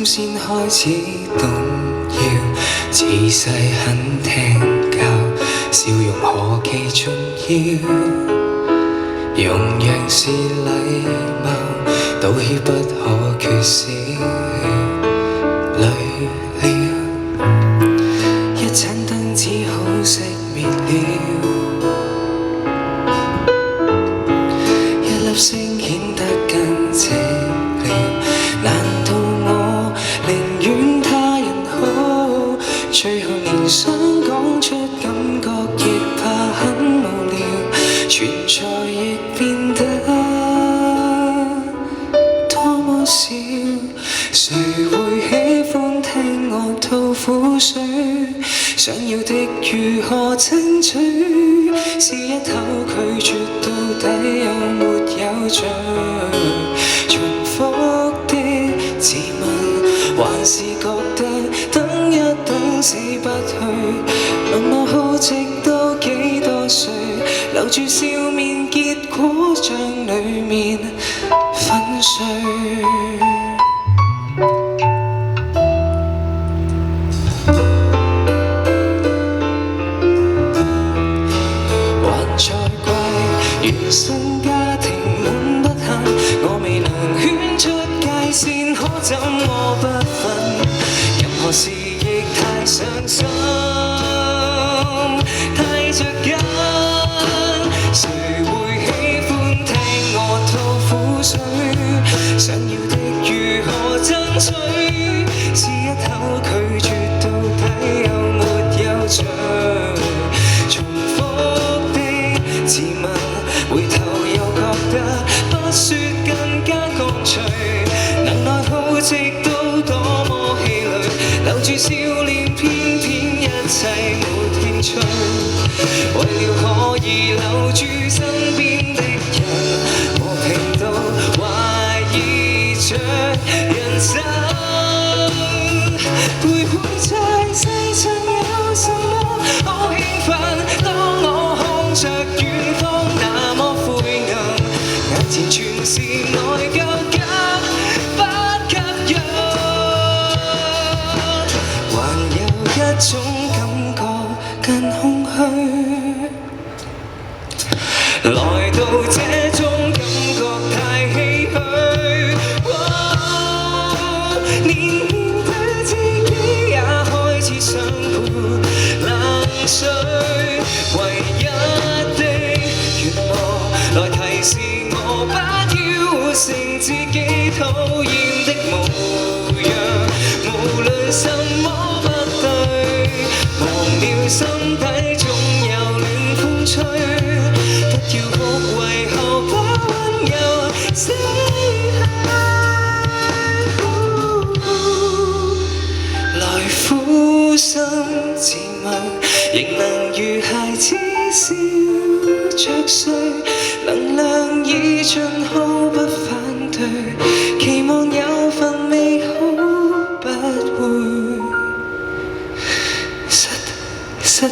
心先開始動搖，自細很聽教，笑容何其重要，容讓是禮貌，道歉不可缺少。累了，一盞燈只好熄滅了，一粒星顯得更寂寥。難道我寧願他人好，最後連想講出感覺亦怕很無聊，存在亦變得多麼少。誰會喜歡聽我吐苦水？想要的如何爭取？是一口拒絕到底有沒有罪？重複的自問，還是覺得等一等死不去。問我好直到幾多歲？留住笑面，結果將裡面粉碎。原生家庭滿不幸，我未能圈出界線，可怎麼不忿？任何事亦太上心，太着緊。誰會喜歡聽我吐苦水？想要的如何爭取？是一口拒絕到底有沒有罪？重複的自問，回頭又覺得不說更加乾脆，能耐好直到多麼氣餒，留住笑臉，偏偏一切沒興趣。為了可以留住身邊的人，和平到懷疑着人生，徘徊在世上有什麼好興奮？當我看着遠方那麼灰暗，眼前全是內疚，急不吸引？還有一種感覺更空虛，來到這種感覺太唏噓。連面對自己也開始想潑冷水，唯一的願望來提示我不要成自己討厭的模樣。無論什麼不對，忘了心底總有暖風吹。不要哭，為何不溫柔死去？來撫心自問，仍能如孩子笑着睡，能量已盡耗不反對，期望有份美好不會失去。